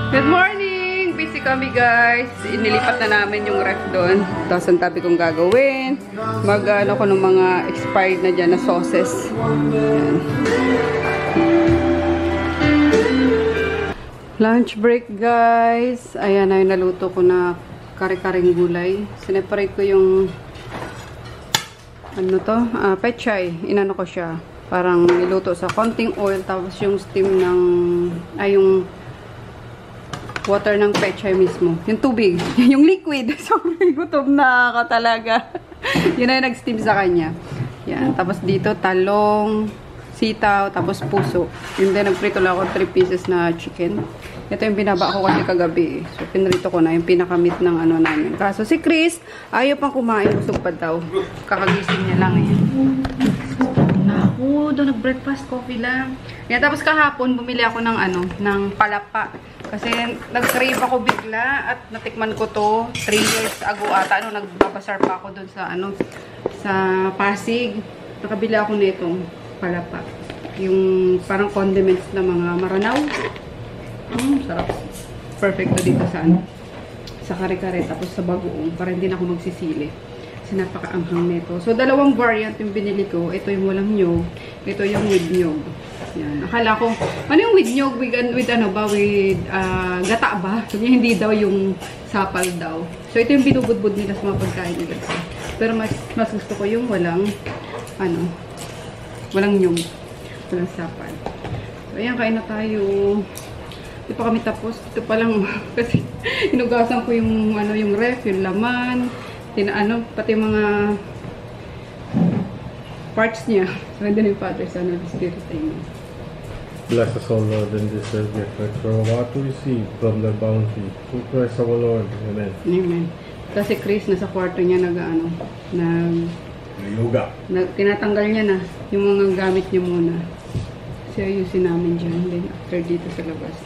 Good morning! Busy kami guys. Inilipat na namin yung ref doon. Tapos ang tabi kong gagawin. Mag-ano ko ng mga expired na dyan na sauces. Ayan. Lunch break guys. Ayan ay naluto ko na kare-karing gulay. Sineparate ko yung ano to? Pechay. Inano ko siya. Parang niluto sa konting oil. Tapos yung steam ng yung water ng pechay mismo. Yung tubig. Yung liquid. Sorry, gutom na ako talaga. Yun na yung nag-steam sa kanya. Yan. Tapos dito, talong, sitaw, tapos puso. Yun din, nagprito lang ako 3 pieces na chicken. Ito yung binaba ko kasi kagabi. So, pinrito ko na yung pinakamit ng ano namin. Kaso si Chris, ayaw pang kumain. Busog pa daw. Kakagising niya lang eh. Naku, doon nag-breakfast coffee lang. Yan, tapos kahapon, bumili ako ng ano, ng palapa. Kasi nag-crave ako bigla at natikman ko to 3 years ago ata. Nagbabasar pa ako doon sa ano, sa Pasig. Nakabili ako nitong palapa. Yung parang condiments na mga maranaw. Sarap. Perfect to dito sa ano, sa kare-kare tapos sa bagoong para hindi na ako magsisili. Kasi napaka-anghang nito. So, dalawang variant yung binili ko. Ito yung walang nyog. Ito yung with nyog. Yan. Akala ko, ano yung with nyog? With ano ba? With gata ba? Sabi hindi daw yung sapal daw. So, ito yung binubudbud nila sa mga pagkain nila. Pero mas gusto ko yung walang ano, walang nyog. Walang sapal. So, ayan, kain na tayo. Hindi pa kami tapos. Ito pa lang kasi hinugasan ko yung ano, yung ref, yung laman. Pati mga parts niya. So, hindi yung Father, Son, and Spirit. Amen. Bless us, O Lord, in this day gift that we're about to receive from the bounty. Through Christ our Lord. Amen. Amen. Kasi Chris, nasa kwarto niya tinatanggal niya na yung mga gamit niya muna. So, ayusin namin dyan. Then, after dito sa labas.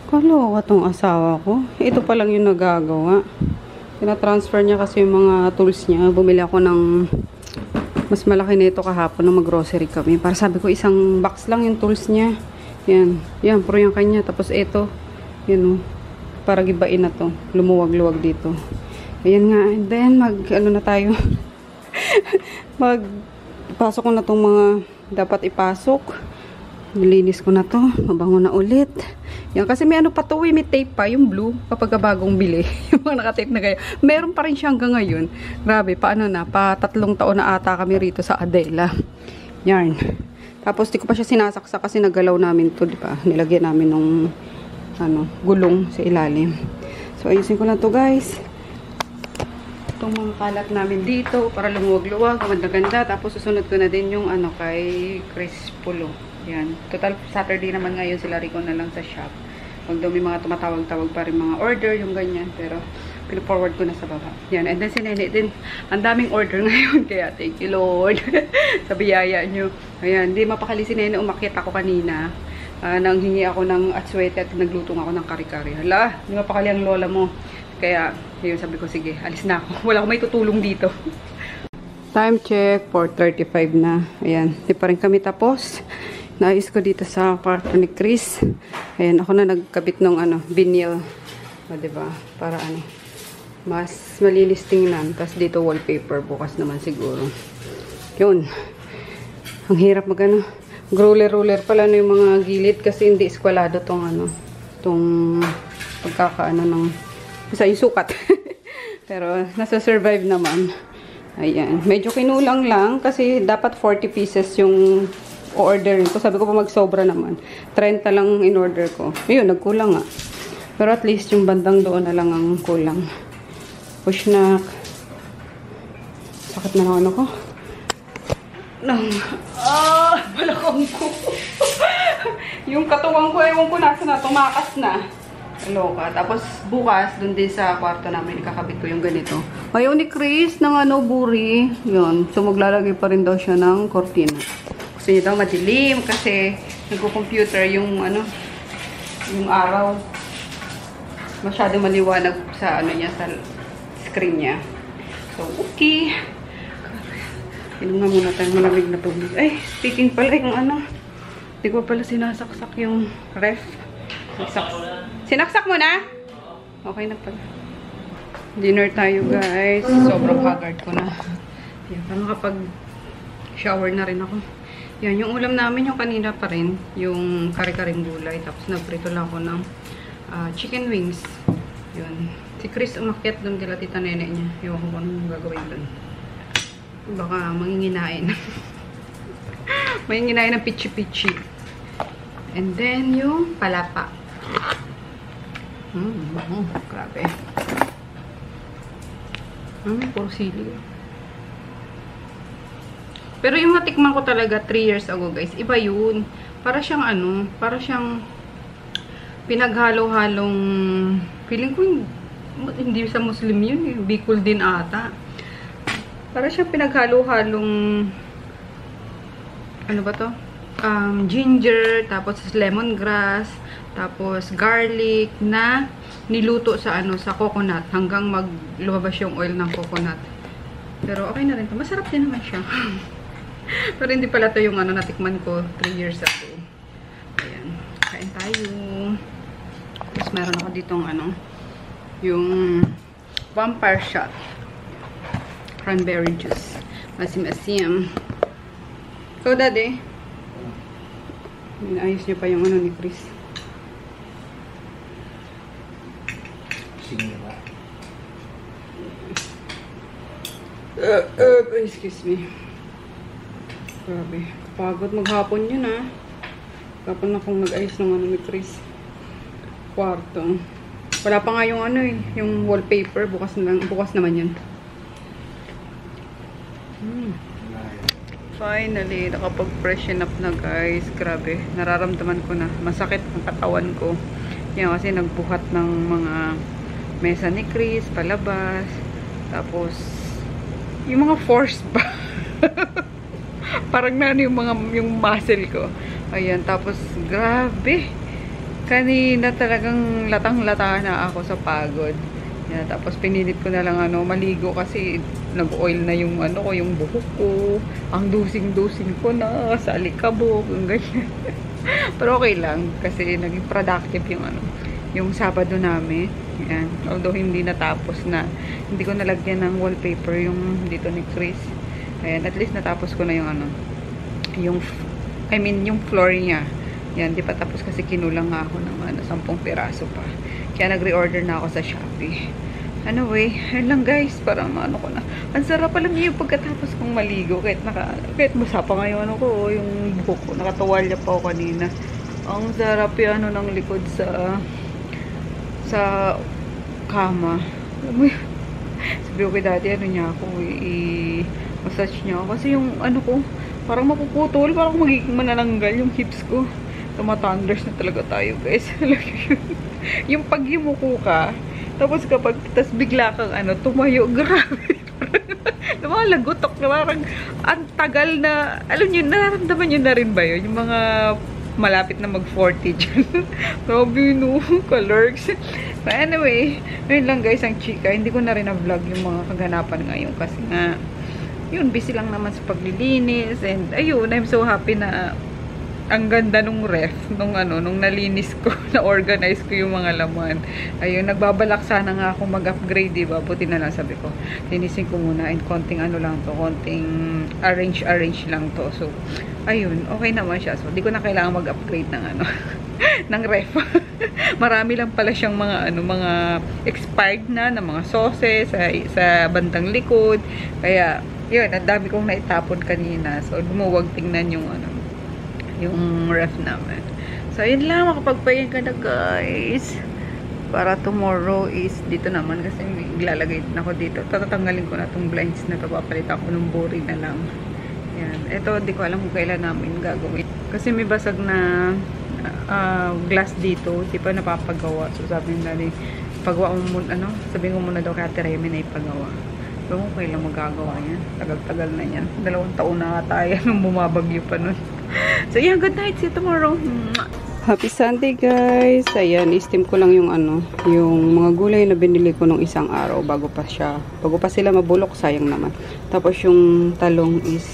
Kaloka tong asawa ko. Ito pa lang yung nagagawa. Tina-transfer niya kasi yung mga tools niya. Bumili ako ng mas malaki nito kahapon nung mag-grocery kami. Para sabi ko, isang box lang yung tools niya. Yan. Yan, puro yung kanya. Tapos ito, yun o. Para gibain na to. Lumuwag-luwag dito. Ayan nga. And then, ano na tayo. Pasok ko na tong mga dapat ipasok. Nilinis ko na to. Mabango na ulit. Yan, kasi may ano pa to, may tape pa, yung blue, kapag bagong bili. Yung mga nakatape na kayo. Meron pa rin siya hanggang ngayon. Grabe, paano na, 3 taon na ata kami rito sa Adela. Yan. Tapos, di ko pa siya sinasaksak kasi nagalaw namin to, di ba? Nilagyan namin ng, gulong sa ilalim. So, ayusin ko lang to, guys. Itong mga kalat namin dito, para lumuwag-luwag, ganda-ganda. Tapos, susunod ko na din yung, kay Chris Pulo. Yan. Total, Saturday naman ngayon sila Rico na lang sa shop. Huwag daw may mga tumatawag-tawag pa rin mga order, yung ganyan. Pero, pinu-forward ko na sa baba. Yan. And then, si Nene din, ang daming order ngayon. Kaya, thank you, Lord. Sa biyaya nyo. Ayan. Hindi mapakali si Nene. Umakyat ako kanina. Nang hingi ako ng atswete at naglutong ako ng kari-kari. Hala, hindi mapakali ang lola mo. Kaya, yun, sabi ko, sige, alis na ako. Wala akong may tutulong dito. Time check, 4:35 na. Ayan. Hindi pa rin kami tapos. Naayos ko dito sa kwarto ni Chris. Ayan, ako na nagkabit ng vinyl. Diba? Para mas malinis tingnan. Tapos dito wallpaper. Bukas naman siguro. Yun. Ang hirap roller pala na yung mga gilid kasi hindi eskwalado tong tong pagkakaano ng basta yung sukat. Pero nasa survive naman. Ayan. Medyo kinulang lang kasi dapat 40 pieces yung order ko. Sabi ko pa magsobra naman. 30 lang in order ko. Ayun, nagkulang nga. Pero at least yung bandang doon na lang ang kulang. Push na. Sakit na ako. Balakang ko. Yung katuwang ko, ewan ko nasa na, tumakas na. Loka. Tapos bukas, dun din sa kwarto namin, ikakabit ko yung ganito. Ayaw ni Chris ng buri. Yun. So maglalagay pa rin daw siya ng kortina. Gusto niya daw madilim kasi nagko-computer yung yung araw. Masyado maliwanag sa niya, sa screen niya. So, okay. Inom nga muna tayo malamig na tubig. Ay, speaking pala yung hindi ko pala sinasaksak yung ref. Sinaksak mo na? Okay na pala. Dinner tayo, guys. Sobrang haggard ko na. Yan, parang kapag shower na rin ako. Yan, yung ulam namin yung kanina pa rin. Yung kare-karing gulay. Tapos nagprito lang ako ng chicken wings. Yun. Si Chris umakyat doon kila tita nene niya. Ewan ko kung anong gagawin doon. Baka manginginain. Manginginain ng pichi-pichi. And then, yung palapa. Grabe. Puro sili. Pero yung natikman ko talaga 3 years ago, guys. Iba yun. Para siyang para siyang pinaghalo-halong, feeling ko hindi sa Muslim yun. Bicol din ata. Para siyang pinaghalo-halong, ano ba to? Ginger, tapos lemongrass, tapos garlic na niluto sa sa coconut hanggang lumabas yung oil ng coconut. Pero okay na rin to. Masarap din naman siya. Pero hindi pala to yung natikman ko 3 years ago. Ayan. Kain tayo. Tapos meron ako ditong yung vampire shot. Cranberry juice. Masim-asim. So, daddy. Ayos niyo pa yung ni Chris. Excuse me. Grabe. Pagod maghapon yun Kapag akong nag-ayos ng ni Chris. Kwarto. Wala pa nga yung yung wallpaper. Bukas naman yun. Finally, nakapag-freshen up na, guys. Grabe. Nararamdaman ko na. Masakit ang katawan ko. Yan, kasi nagbuhat ng mga mesa ni Chris, palabas. Tapos, yung mga force ba? Parang yung muscle ko. Ayan, tapos, grabe. Kanina talagang latang-lata na ako sa pagod. Yan, tapos pinilit ko na lang maligo kasi nag-oil na yung ko, yung buhok ko. Ang dusing-dusing ko na sa alikabok, ganyan. Pero okay lang kasi naging productive yung Sabado namin. Yan. Although hindi natapos na. Hindi ko nalagyan ng wallpaper yung dito ni Chris. Ayan, at least natapos ko na yung yung floor niya. Yan, di pa tapos kasi kinulang nga ako ng 10 piraso pa. Kaya nag-reorder na ako sa Shopee. Anyway, ayun lang, guys. Parang ko na. Ang sarap alam niyo yung pagkatapos kong maligo. Kahit basa pa nga yung yung buhok ko. Nakatuwalya pa ako kanina. Ang sarap yung ng likod sa kama. Sabi ko kay daddy, niya ako, i-massage niya ako. Kasi yung ko, parang mapuputol. Parang magiging manananggal yung hips ko. Tumatanders na talaga tayo, guys. Yung pag yumuko ka, tapos tas bigla kang tumayo, grabe. Lumalagotok na parang ang tagal na, alam nyo, nararamdaman nyo na rin ba yun? Yung mga malapit na mag-40 dyan. Grabe, no? Kalurks. But anyway, yun lang, guys, ang chika. Hindi ko na rin na-vlog yung mga kaganapan ngayon kasi nga, yun, busy lang naman sa paglilinis. And ayun, I'm so happy na ang ganda nung ref, nung nalinis ko, na-organize ko yung mga laman. Ayun, nagbabalak sana nga ako mag-upgrade, diba? Buti na lang sabi ko, linisin ko muna and konting lang to, konting arrange lang to. So, ayun, okay naman siya. So, di ko na kailangan mag-upgrade ng ng ref. Marami lang pala siyang mga mga expired na mga sauces sa bandang likod. Kaya, yun, ang dami kong naitapon kanina. So, lumuwag tingnan yung yung ref namin. So, yun lang. Makapagpayin ka na, guys. Para tomorrow is dito naman. Kasi ilalagay na ako dito. Tatatanggalin ko na itong blinds na ito. Papalit ako ng buri na lang. Yan. Ito, di ko alam kung kailan namin gagawin. Kasi may basag na glass dito. Di pa napapagawa. So, sabi nila, pagawa mo muna, sabihin ko muna daw kaya Remy na ipagawa. Pero kung kailan magagawa yan. Tagal-tagal na yan. 2 taon na tayo nung bumabagyo pa nun. So, yeah, good night. See you tomorrow. Happy Sunday, guys. Ayan, i-steam ko lang yung yung mga gulay na binili ko nung isang araw bago pa sila mabulok, sayang naman. Tapos yung talong is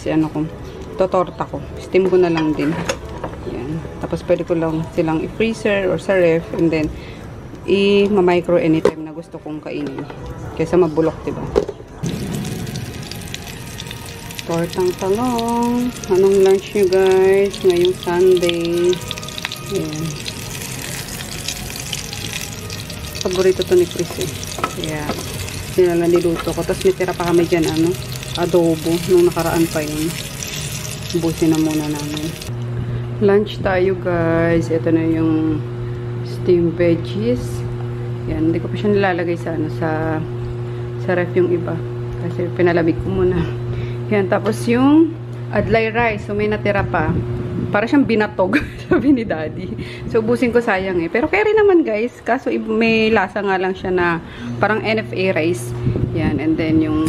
totorta ko. Steam ko na lang din. Ayan. Tapos pwede ko lang silang i-freezer or sa ref and then i-micro anytime na gusto kong kainin. Kaysa mabulok, diba? Tortang talong. Anong lunch nyo guys? Ngayong Sunday. Ayan. Paborito to ni Chris eh. Kaya, sinala niluto ko. Tapos may tira pa kami dyan, adobo. Nung nakaraan pa yun. Ubusin na muna namin. Lunch tayo guys. Ito na yung steamed veggies. Yan, hindi ko pa siya nilalagay sa sa ref yung iba. Kasi pinalamig ko muna. Yan, tapos yung adlay rice. So, may natira pa. Para siyang binatog, sabi ni Daddy. So, ubusin ko sayang eh. Pero carry naman guys. Kaso may lasa nga lang siya na parang NFA rice. Yan, and then yung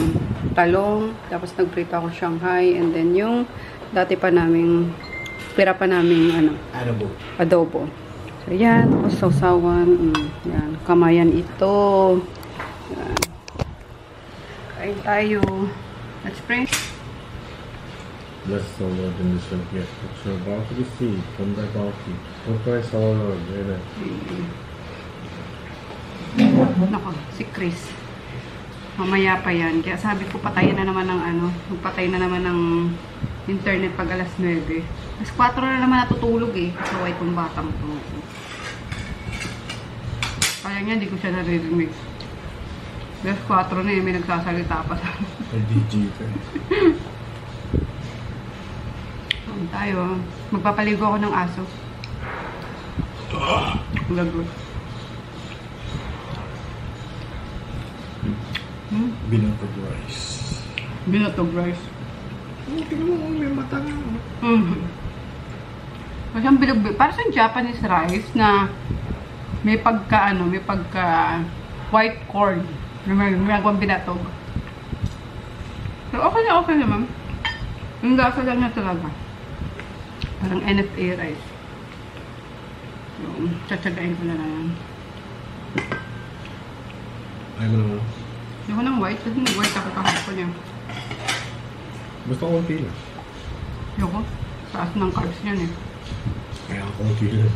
talong. Tapos nagprito ako Shanghai. And then yung dati pa naming pira pa naming adobo. So, yan. Tapos sausawan. Yan. Kamayan ito. Yan. Kain tayo. Let's pray. Bless the Lord in this gift, which you are about to receive from thy bounty. Through Christ our Lord. Amen. Nako, si Chris. Mamaya pa yan. Kaya sabi ko, patayin na naman ng magpatay na naman ng internet pag alas 9. Alas 4 na naman natutulog eh. Kasaway kong batang to. Kaya nga, di ko siya naririnig. Alas 4 na eh, may nagsasalita pa sa Digital. tayo. Magpapaligo ako ng aso. Lagot. Binatog rice. Binatog rice. Tingnan mo, may mata nga. Kasi ang bilog. Para sa Japanese rice na may pagka white corn. May nagawang binatog. So, okay naman. Yung lasa lang niya talaga. Parang NFA rice. So, tsatsagain ko na lang. Ayaw mo naman. Ayaw ko ng white. Kasi nag-white ako kahapon yan. Basta konti lang. Ayaw ko. Taas ng carbs yan eh. Kaya konti lang.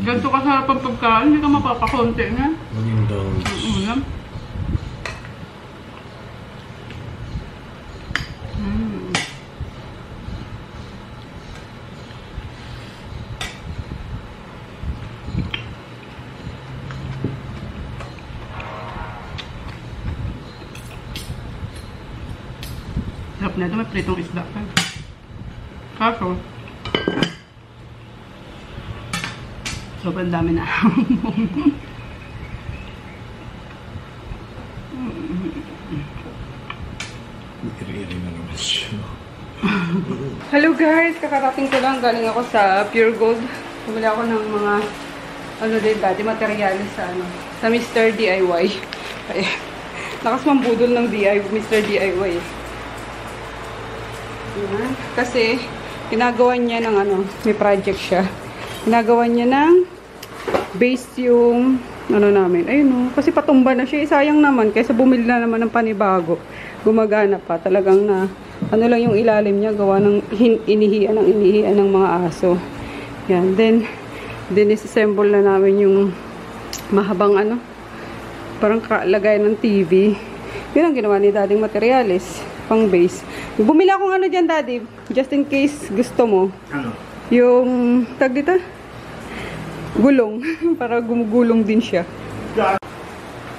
Ganito kasarap ang pagkain. Hindi ka mapapakonti nga. Maging down. Ulam. Sarap na ito, may pritong isda pa. Kaso, sobrang dami na. Iri-iri na naman siya. Hello guys! Kakarating ko lang. Galing ako sa Pure Gold. Bumili ako ng mga dati materialis sa Mr. DIY. Ay, lakas mambudol ng Mr. DIY. Yan. Kasi, ginagawa niya ng may project siya. Ginagawa niya ng base yung namin. Ayun kasi patumba na siya. Sayang naman. Kaysa bumili na naman ng panibago. Gumagana pa. Talagang lang yung ilalim niya. Gawa ng inihian ng mga aso. Yan. Then, disassemble na namin yung mahabang parang lagay ng TV. Yun ang ginawa ni Daddy materialis. Pang base. Bumili akong dyan, Daddy. Just in case gusto mo. Yung, tag dito? Gulong. Para gumugulong din siya.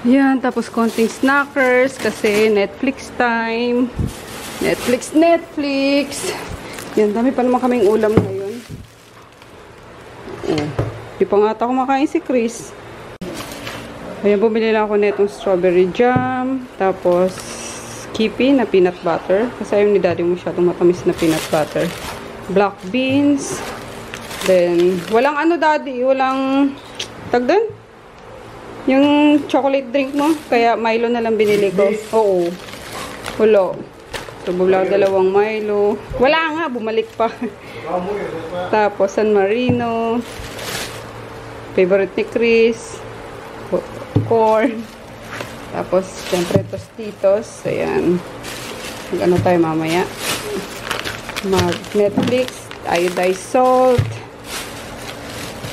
Yan. Tapos konting snackers. Kasi Netflix time. Netflix. Yan. Dami pa naman kaming ulam ngayon. Di pa nga ata kumakain si Chris. Ayan. Bumili lang ako netong strawberry jam. Tapos Skippy na peanut butter. Kasi ayaw ni Daddy masyadong matamis na peanut butter. Black beans. Then, walang Daddy. Walang, tagdan? Yung chocolate drink mo. Kaya Milo na lang binili ko. Oo. Wala. So, bubla dalawang Milo. Wala nga, bumalik pa. Tapos, San Marino. Favorite ni Chris. Corn. Tapos, syempre, Tostitos. Ayan. Mag-ano tayo mamaya. Mag-Netflix. iodized salt.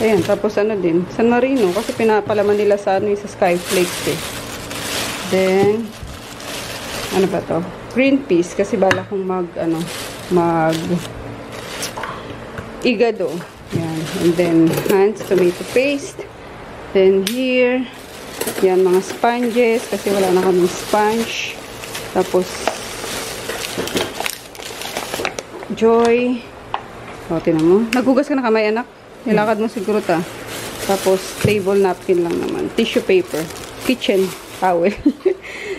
Ayan, tapos ano din, San Marino, kasi pinapalaman nila sa, ano, sa Skyflakes eh. Then, ano ba to? Green peas, kasi bala kong igado. Yan. And then, Heinz tomato paste. Then, here, yan, mga sponges, kasi wala na kaming sponge. Tapos, Joy. O, tinan mo. Nagugas ka na kamay, anak? Nilakad mo siguro ta. Tapos, table napkin lang naman. Tissue paper. Kitchen towel.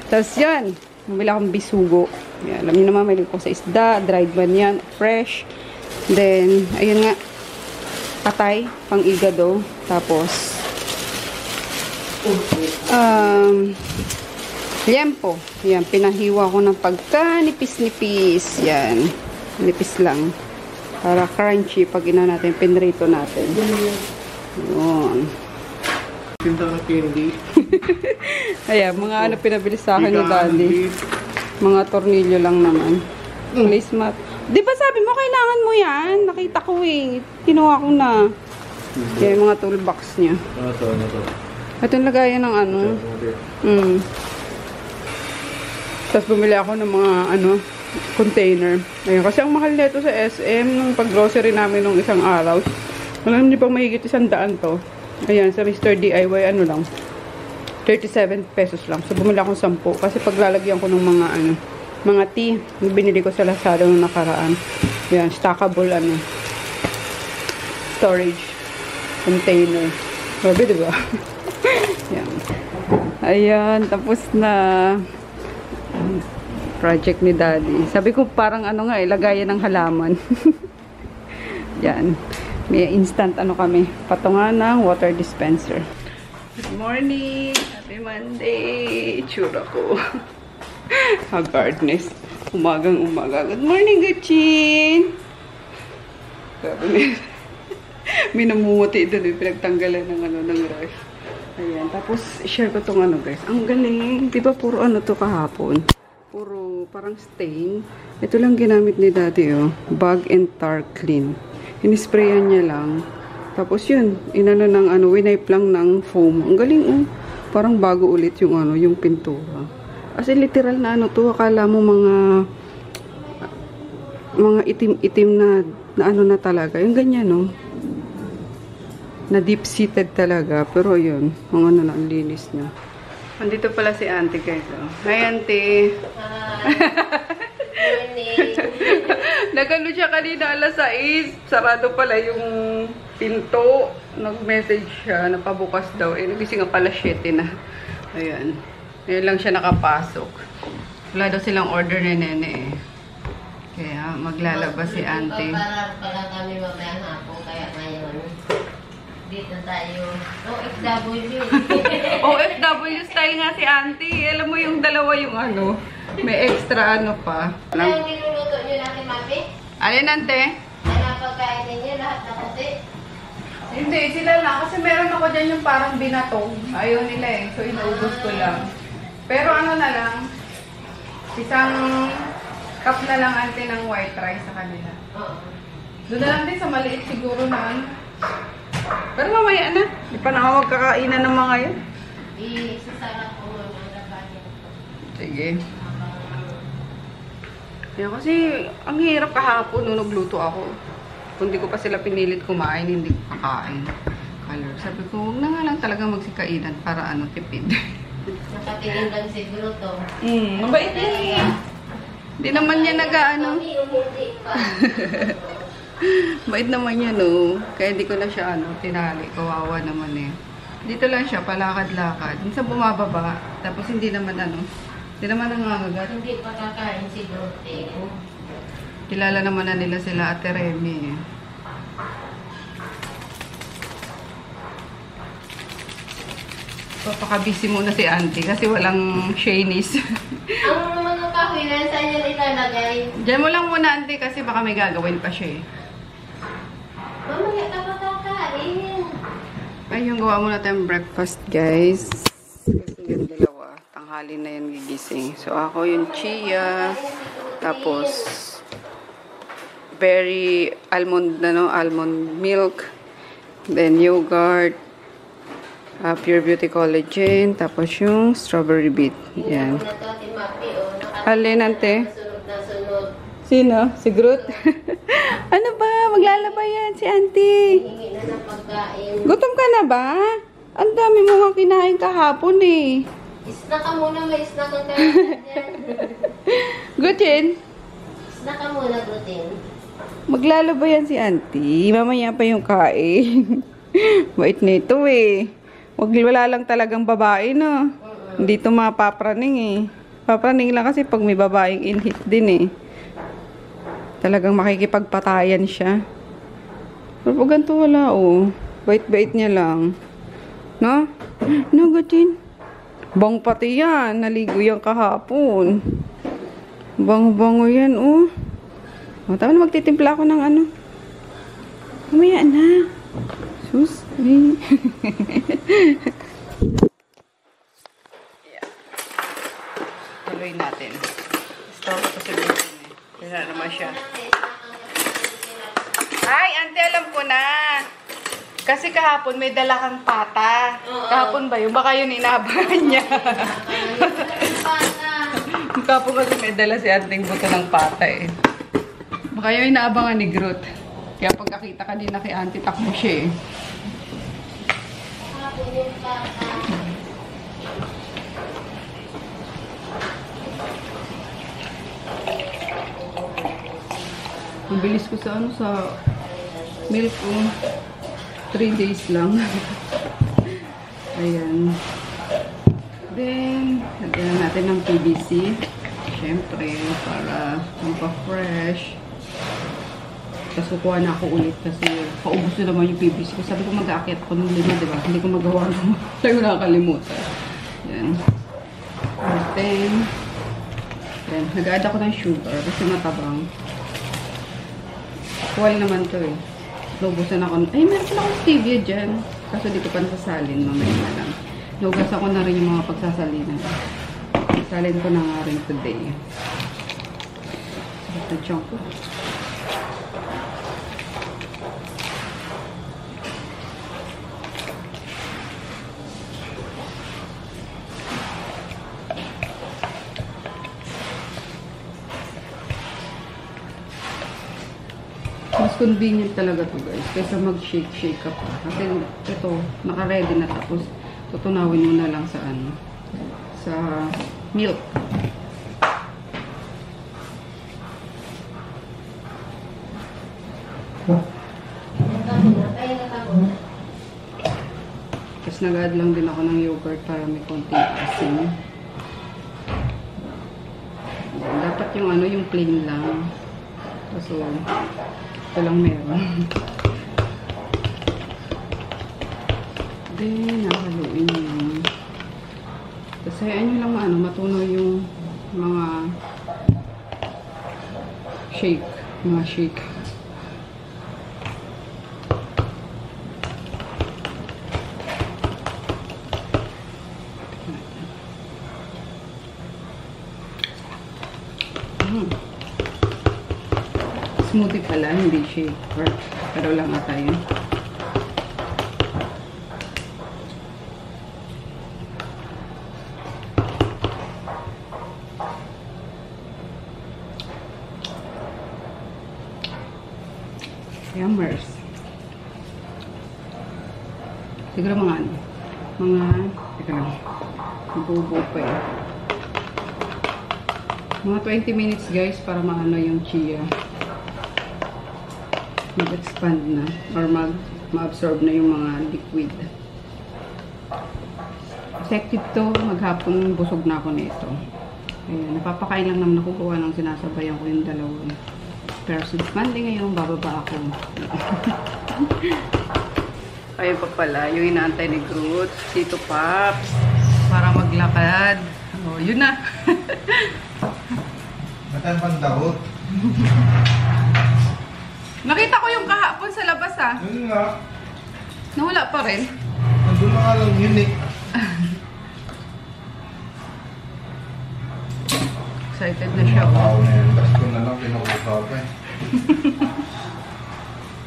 Tapos, yan. Bumili akong bisugo. Yan. Alam niyo naman, may ko sa isda. Dried man yan. Fresh. Then, ayun nga. Patay. Pang igado. Tapos, liempo. Yan. Pinahiwa ko ng pagka-nipis-nipis. Yan. Nipis lang. Para crunchy pag ina natin, pinrito natin. Yun. Tinta ng candy. Ayan, mga ano pinabili sa akin ni Daddy. Mga tornilyo lang naman. Placemat. Di ba sabi mo, kailangan mo yan? Nakita ko eh. Kinuha ko na. Kaya mga toolbox niya. Ano to? Ito yung lagayan ng ano. Tapos bumili ako ng mga container. Ayun, kasi ang mahal nito sa SM nung pag-grocery namin nung isang araw. Alam niyo pang mahigit 100 to. Ayan, sa Mr. DIY ano lang. 37 pesos lang. So bumili ako 10 kasi paglalagyan ko ng mga tea, binili ko sa Lazada nung nakaraan. Ayan, stackable storage container. Grabe, diba? Ayan. Ayan, tapos na project ni Daddy. Sabi ko parang lagayan ng halaman. Yan. May instant kami. Patungan ng water dispenser. Good morning! Happy Monday! Itsura ko. Haggardness. Umagang-umaga. Good morning, Gachin! May namumuti doon. Pinagtanggalan ng rush. Ayan. Tapos, share ko itong guys. Ang galing. Diba puro to kahapon? Puro parang stain. Ito lang ginamit ni Daddy, oh. Bug and tar clean. Inisprayan niya lang. Tapos yun, wipe lang ng foam. Ang galing, oh. Parang bago ulit yung pintura. As in, literal na to. Akala mo mga itim-itim na na talaga. Yung ganyan, no. Na deep-seated talaga. Pero yun, ang linis niya. Andito pala si Auntie, guys. Oh. Hi, Auntie. Morning. Nagano siya kanina alas 6. Sarado pala yung pinto. Nag-message siya. Napabukas daw. Nagising nga pala 7 na. Ayan. Ngayon lang siya nakapasok. Wala daw silang order ni Nene eh. Kaya maglalabas si Auntie. Pala kami mamayang hapon. Kaya ngayon, dito tayo. OFW. OFW style nga si Auntie. Alam mo yung dalawa yung may extra pa. Ano yung niluluto nyo natin, Mami? Alin, Auntie? Ano pagkain ninyo? Lahat na puti? Hindi, sila lang. Kasi meron ako dyan yung parang binatong. Ayaw nila eh. So, inaubos ko lang. Pero na lang, isang cup na lang, Auntie, ng white rice sa kanila. Oo. Doon na lang din sa maliit siguro na Pero mamaya na. Di pa na magkakainan ng mga yan. Isasarap ko mo ng labanin. Sige. Kaya kasi, ang hirap kahapon nung nagluto ako. Kung di ko pa sila pinilit kumain, hindi ko kakain. Sabi ko, huwag na nga lang talaga magsikainan para tipid. Nakatingin lang siguro to. Mabait yan eh. Hindi naman niya Hindi pa. Bait naman yan, no? Kaya hindi ko na siya, tinali. Kawawa naman eh. Dito lang siya, palakad-lakad. Minsan bumababa. Tapos hindi naman, hindi naman nangangagat. Hindi pa kakain siguro. Kilala naman na nila sila Ate Remy eh. Papaka-busy muna si Auntie kasi walang Shanies. Ang mga kahoy na saan yan ilalagay? Diyan mo lang muna, Auntie, kasi baka may gagawin pa siya eh. Mamaya ka pa kakain. Ay, yung gawa muna tayong breakfast, guys. Kasi yung dalawa, tanghali na yan gigising. So, ako yung chia. Tapos, strawberry almond, almond milk. Then, yogurt. Pure Beauty Collagen. Tapos yung strawberry beet. Yan. Na to, Timapi, oh. Alin, ante? Nasunod na sunod. Sino? Si Groot? Ano ba? Maglalaba yan si auntie. Hingi na ng pagkain. Gutom ka na ba? Ang dami mo nga kinain kahapon eh. Snack ka muna, may snack ang kailangan dyan. Gutin, Snack ka muna, Grutin. maglalaba yan si auntie. Mamaya pa yung kain. Bait nito eh. Wala lang talagang babae no. Hindi ito mapapraning eh. Papraning lang kasi pag may babaeng in-hit din eh. Talagang makikipagpatayan siya. Pero pag ganito wala oh. Bait-bait niya lang. No? No, Gutin? Bang pati yan. Naligo yan kahapon. Bango-bango yan, oh. O, tama na magtitimpla ako ng ano. Mamaya na. Sus. Ay. Yeah. Tuloy natin. Stop ko sa dito. Kaya naman siya. Ay, ante, alam ko na. Kasi kahapon may dala kang pata. Kahapon ba yun? Baka yun inabahan niya. Kahapon kasi may dala si anting buto ng pata eh. Baka yun inaabangan ni Groot. Kaya pagkakita ka din na kay auntie, takbo siya eh. Ang bilis ko sa ano, sa milk ko. 3 days lang. Ayan. Then, lagyan natin ng PVC. Siyempre, para magpa-fresh. Tapos kukuha na ako ulit kasi paubos na naman yung PVC ko. Sabi ko mag-aakyat ako ng 5, diba? Hindi ko magawa naman. Tayo nakakalimutan. Ayan. Then, nag-add ako ng sugar kasi matabang. Kuwal naman to eh. Naubusan ako. Ay, meron pala akong stevia dyan. Kaso di ko pa nasasalin. Mamaya na lang. Naugas ako na rin yung mga pagsasalinan. Salin ko na nga rin today. Ito chunk ko. Mas convenient talaga to guys, kaysa mag-shake ka pa. Kasi ito, naka-ready na tapos tutunawin mo na lang sa ano, sa milk. Tapos nag-add lang din ako ng yogurt para may konting asin. Dapat yung ano, yung plain lang. So, ito lang meron. Then, nakaluin yun. Tapos, hayaan nyo lang ano, matunaw yung mga shake. Mga shake. Smoothie pala, hindi shake. Pero lang ata yun. Yummers. Siguro mga ano. Teka lang. Nabubo pa eh. Mga 20 minutes guys para maano yung chia. Mag-expand na or ma-absorb na yung mga liquid. Effective to, maghapon busog na ako nito. Ayan, napapakain lang naman nakukuha ng sinasabayan ko yung dalawa. Pero since Monday ngayon, bababa ako. Ayun pa pala, yung inaantay ni Groot, Tito Paps, para maglakad. Oh, yun na. Matan pang dahot. Nakita ko yung kahapon sa labas ah. Yun nga. Nawala pa rin. Nandun na nga lang unique. Excited na siya. Wow, na yun. Tapos ko na lang pinag-usap eh.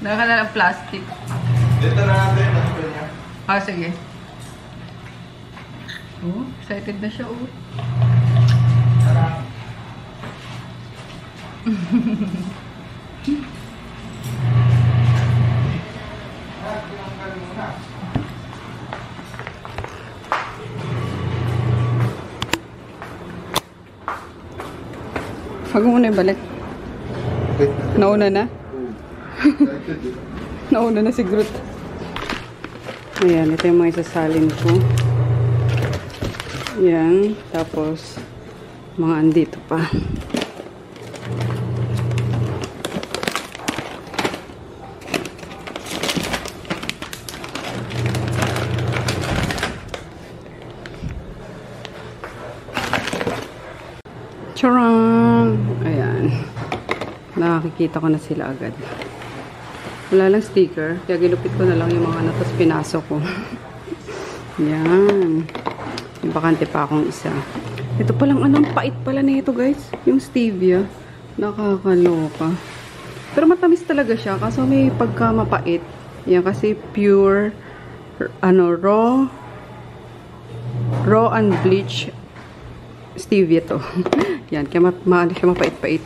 Nakakala ng plastic. Dito na natin. Ano niya? Ah, sige. Oh, excited na siya, oh. Parang... Huwag mo muna ibalik. Nauna na? Nauna na si Groot. Ayan, ito yung mga isasalin ko. Ayan, tapos mga andito pa. Charang! Ayan. Nakakikita ko na sila agad. Wala lang sticker. Kaya gilupit ko na lang yung mga natas pinasok ko. Yan. Yung bakante pa akong isa. Ito palang anong pait pala na ito guys. Yung stevia. Nakakaloka. Pero matamis talaga siya. Kaso may pagka mapait. Yan kasi pure raw unbleached stevia to. Yan. Kaya siya mapait-pait.